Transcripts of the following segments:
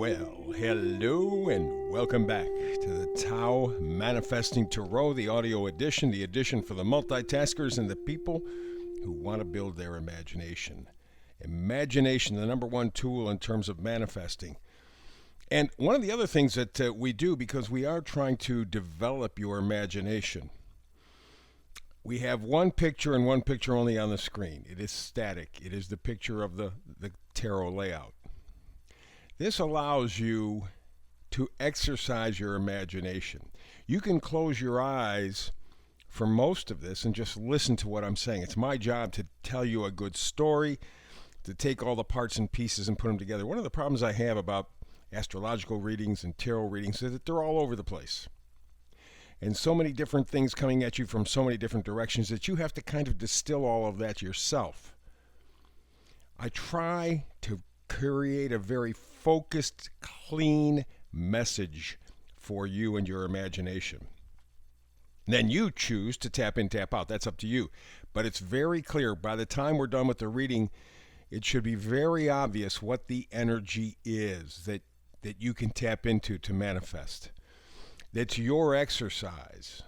Well, hello and welcome back to the Tao Manifesting Tarot, the audio edition, the edition for the multitaskers and the people who want to build their imagination. Imagination, the number one tool in terms of manifesting. And one of the other things that we do, because we are trying to develop your imagination, we have one picture and one picture only on the screen. It is static. It is the picture of the tarot layout. This allows you to exercise your imagination. You can close your eyes for most of this and just listen to what I'm saying. It's my job to tell you a good story, to take all the parts and pieces and put them together. One of the problems I have about astrological readings and tarot readings is that they're all over the place. And so many different things coming at you from so many different directions that you have to kind of distill all of that yourself. I try to create a very focused, clean message for you and your imagination. Then you choose to tap in, tap out. That's up to you. But it's very clear. By the time we're done with the reading, it should be very obvious what the energy is that you can tap into to manifest. That's your exercise.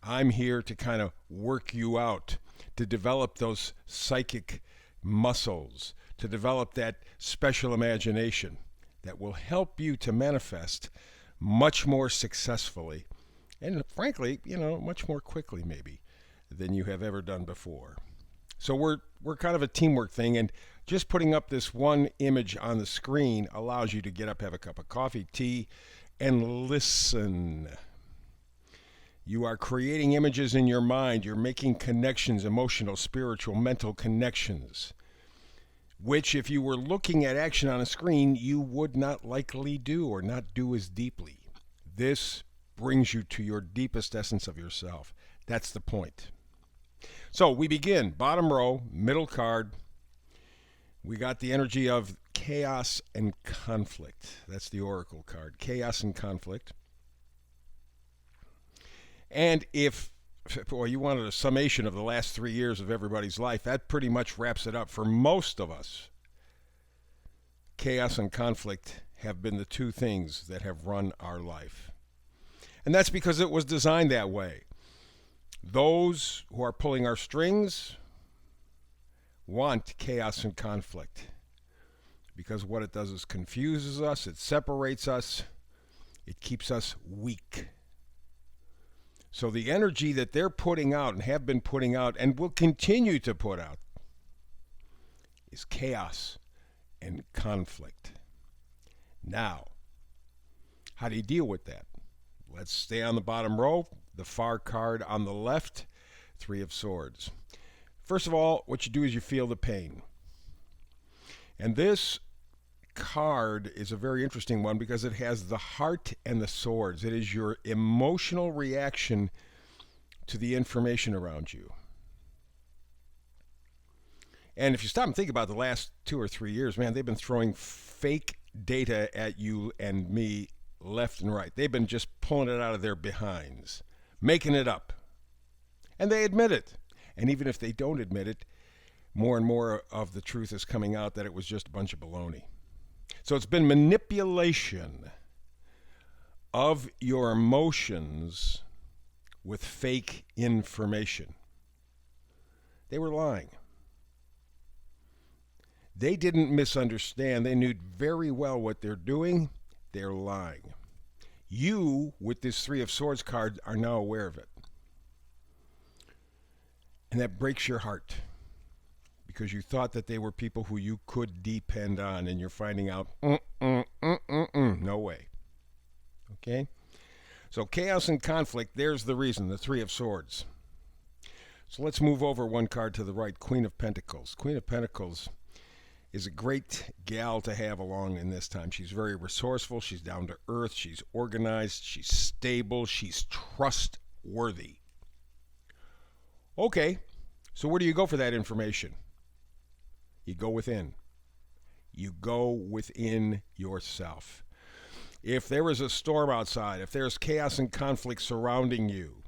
I'm here to kind of work you out, to develop those psychic muscles, to develop that special imagination that will help you to manifest much more successfully and frankly, much more quickly maybe than you have ever done before. So we're kind of a teamwork thing, and just putting up this one image on the screen allows you to get up, have a cup of coffee, tea, and listen. You are creating images in your mind. You're making connections, emotional, spiritual, mental connections, which if you were looking at action on a screen, you would not likely do or not do as deeply. This brings you to your deepest essence of yourself. That's the point. So we begin. Bottom row, middle card. We got the energy of chaos and conflict. That's the oracle card. Chaos and conflict. And if you wanted a summation of the last 3 years of everybody's life, that pretty much wraps it up for most of us. Chaos and conflict have been the two things that have run our life. And that's because it was designed that way. Those who are pulling our strings want chaos and conflict, because what it does is confuses us, it separates us, it keeps us weak. So the energy that they're putting out and have been putting out and will continue to put out is chaos and conflict. Now, how do you deal with that? Let's stay on the bottom row, the far card on the left, Three of Swords. First of all, what you do is you feel the pain. And this card is a very interesting one because it has the heart and the swords. It is your emotional reaction to the information around you. And if you stop and think about the last 2 or 3 years, man, they've been throwing fake data at you and me left and right. They've been just pulling it out of their behinds, making it up. And they admit it. And even if they don't admit it, more and more of the truth is coming out that it was just a bunch of baloney. So it's been manipulation of your emotions with fake information. They were lying. They didn't misunderstand. They knew very well what they're doing. They're lying. You, with this Three of Swords card, are now aware of it. And that breaks your heart, because you thought that they were people who you could depend on, and you're finding out, no way. Okay? So chaos and conflict, there's the reason, the Three of Swords. So let's move over one card to the right, Queen of Pentacles. Queen of Pentacles is a great gal to have along in this time. She's very resourceful, she's down to earth, she's organized, she's stable, she's trustworthy. Okay, so where do you go for that information? You go within. You go within yourself. If there is a storm outside, if there's chaos and conflict surrounding you,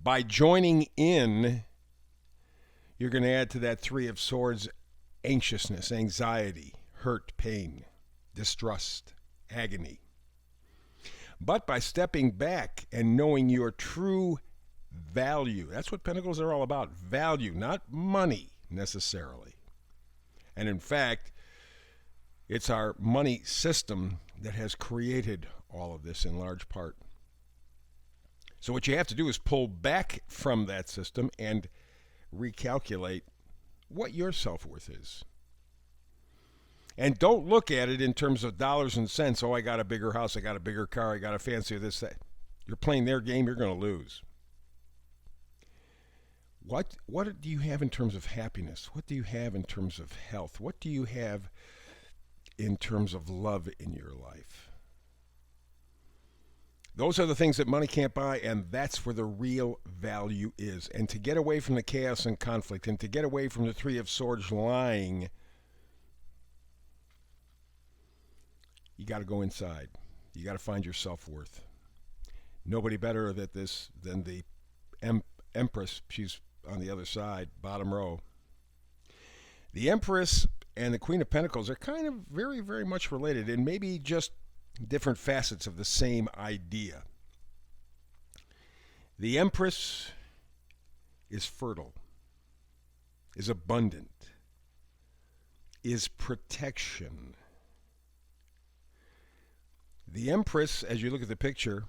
by joining in, you're going to add to that Three of Swords anxiousness, anxiety, hurt, pain. distrust, agony. But by stepping back and knowing your true value, that's what Pentacles are all about, value, not money necessarily. And in fact, it's our money system that has created all of this in large part. So what you have to do is pull back from that system and recalculate what your self-worth is. And don't look at it in terms of dollars and cents. Oh, I got a bigger house, I got a bigger car, I got a fancier this, that. You're playing their game, you're going to lose. What do you have in terms of happiness? What do you have in terms of health? What do you have in terms of love in your life? Those are the things that money can't buy, and that's where the real value is. And to get away from the chaos and conflict, and to get away from the Three of Swords lying, you got to go inside. You got to find your self-worth. Nobody better at this than the Empress. She's on the other side, bottom row. The Empress and the Queen of Pentacles are kind of very, very much related, and maybe just different facets of the same idea. The Empress is fertile, is abundant, is protection. The Empress, as you look at the picture,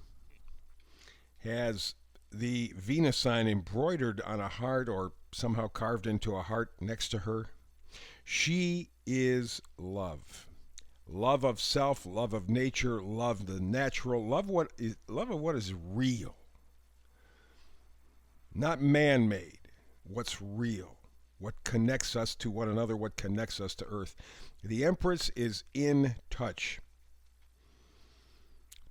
has the Venus sign embroidered on a heart or somehow carved into a heart next to her. She is love. Love of self, love of nature, love the natural, love of what is real. Not man-made. What's real. What connects us to one another, what connects us to Earth. The Empress is in touch.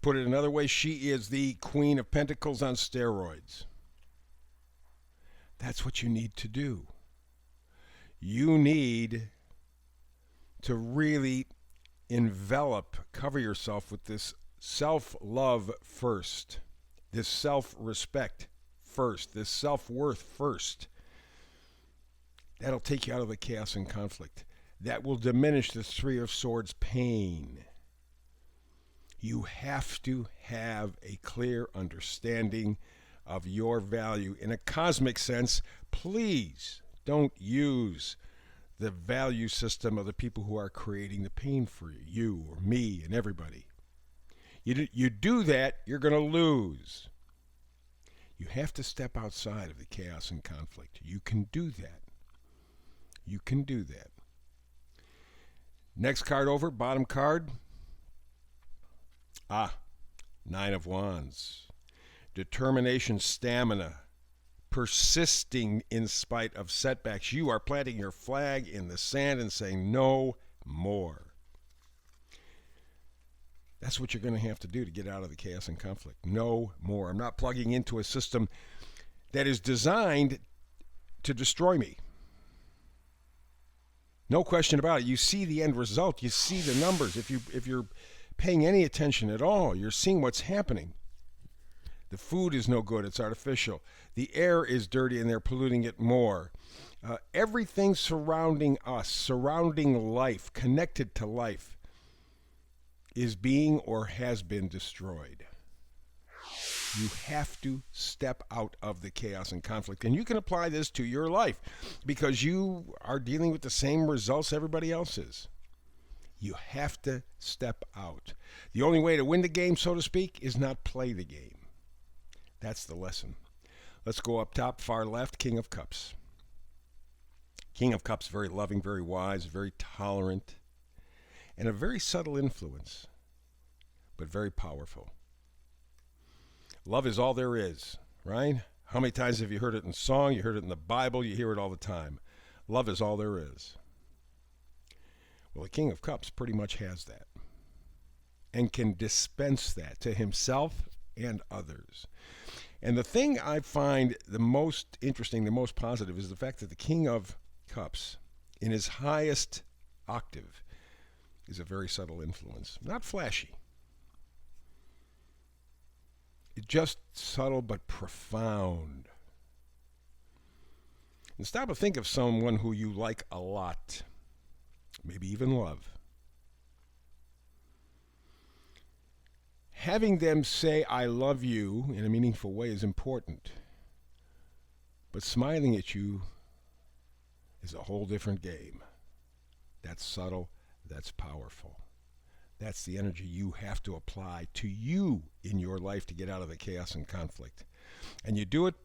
Put it another way, she is the Queen of Pentacles on steroids. That's what you need to do. You need to really cover yourself with this self-love first, this self-respect first, this self-worth first. That'll take you out of the chaos and conflict. That will diminish the Three of Swords pain. You have to have a clear understanding of your value. In a cosmic sense, please don't use the value system of the people who are creating the pain for you or me and everybody. You do that, you're going to lose. You have to step outside of the chaos and conflict. You can do that. You can do that. Next card over, bottom card. Nine of Wands. Determination, stamina, persisting in spite of setbacks. You are planting your flag in the sand and saying no more. That's what you're going to have to do to get out of the chaos and conflict. No more. I'm not plugging into a system that is designed to destroy me. No question about it. You see the end result. You see the numbers. If you're paying any attention at all, you're seeing what's happening. The food is no good. It's artificial. The air is dirty and they're polluting it more. Everything surrounding us, surrounding life, connected to life, is being or has been destroyed. You have to step out of the chaos and conflict. And you can apply this to your life because you are dealing with the same results everybody else is. You have to step out. The only way to win the game, so to speak, is not play the game. That's the lesson. Let's go up top, far left, King of Cups. King of Cups, very loving, very wise, very tolerant, and a very subtle influence, but very powerful. Love is all there is, right? How many times have you heard it in song? You heard it in the Bible. You hear it all the time. Love is all there is. Well, the King of Cups pretty much has that and can dispense that to himself and others. And the thing I find the most interesting, the most positive, is the fact that the King of Cups, in his highest octave, is a very subtle influence. Not flashy. Just subtle but profound. And stop and think of someone who you like a lot, maybe even love. having them say, I love you in a meaningful way is important. But smiling at you is a whole different game. That's subtle. That's powerful. That's the energy you have to apply to you in your life to get out of the chaos and conflict. And you do it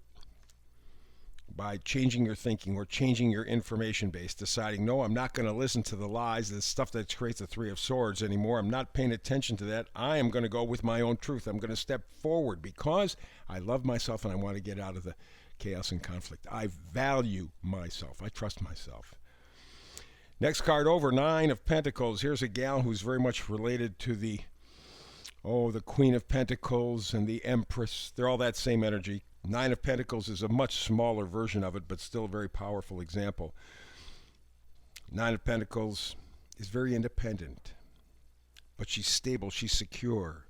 by changing your thinking or changing your information base, deciding, no, I'm not going to listen to the lies, the stuff that creates the Three of Swords anymore. I'm not paying attention to that. I am going to go with my own truth. I'm going to step forward because I love myself and I want to get out of the chaos and conflict. I value myself. I trust myself. Next card over, Nine of Pentacles. Here's a gal who's very much related to the Queen of Pentacles and the Empress. They're all that same energy. Nine of Pentacles is a much smaller version of it, but still a very powerful example. Nine of Pentacles is very independent, but she's stable, she's secure,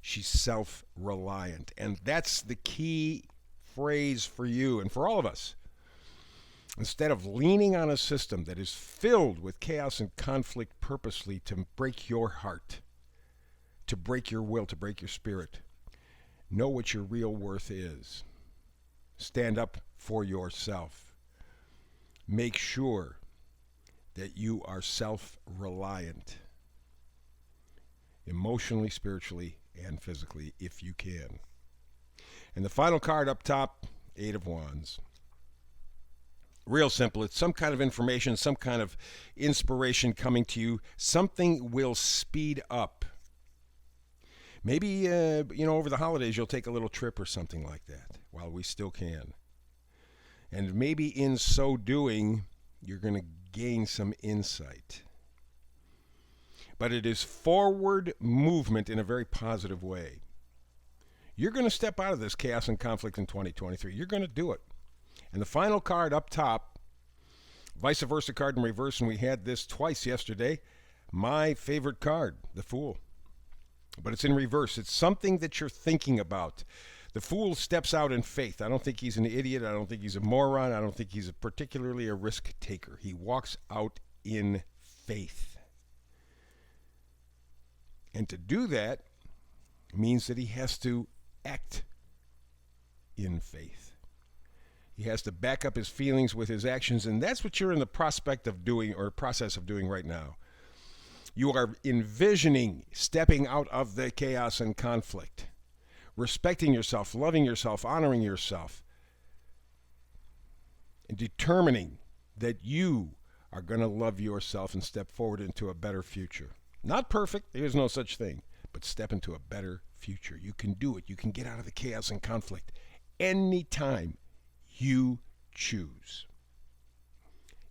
she's self-reliant. And that's the key phrase for you and for all of us. Instead of leaning on a system that is filled with chaos and conflict purposely to break your heart, to break your will, to break your spirit, know what your real worth is. Stand up for yourself. Make sure that you are self-reliant, emotionally, spiritually, and physically, if you can. And the final card up top, Eight of Wands. Real simple. It's some kind of information, some kind of inspiration coming to you. Something will speed up. Maybe, over the holidays, you'll take a little trip or something like that while we still can. And maybe in so doing, you're going to gain some insight. But it is forward movement in a very positive way. You're going to step out of this chaos and conflict in 2023. You're going to do it. And the final card up top, vice versa card in reverse, and we had this twice yesterday. My favorite card, the Fool. But it's in reverse. It's something that you're thinking about. The Fool steps out in faith. I don't think he's an idiot. I don't think he's a moron. I don't think he's particularly a risk taker. He walks out in faith. And to do that means that he has to act in faith. He has to back up his feelings with his actions, and that's what you're in the prospect of doing or process of doing right now. You are envisioning stepping out of the chaos and conflict, respecting yourself, loving yourself, honoring yourself, and determining that you are going to love yourself and step forward into a better future. Not perfect, there's no such thing, but step into a better future. You can do it. You can get out of the chaos and conflict anytime you choose.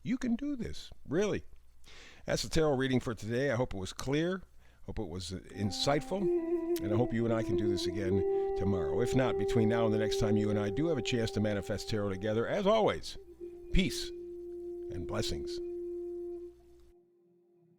You can do this, really. That's the tarot reading for today. I hope it was clear. Hope it was insightful. And I hope you and I can do this again tomorrow. If not, between now and the next time you and I do have a chance to manifest tarot together, as always, peace and blessings.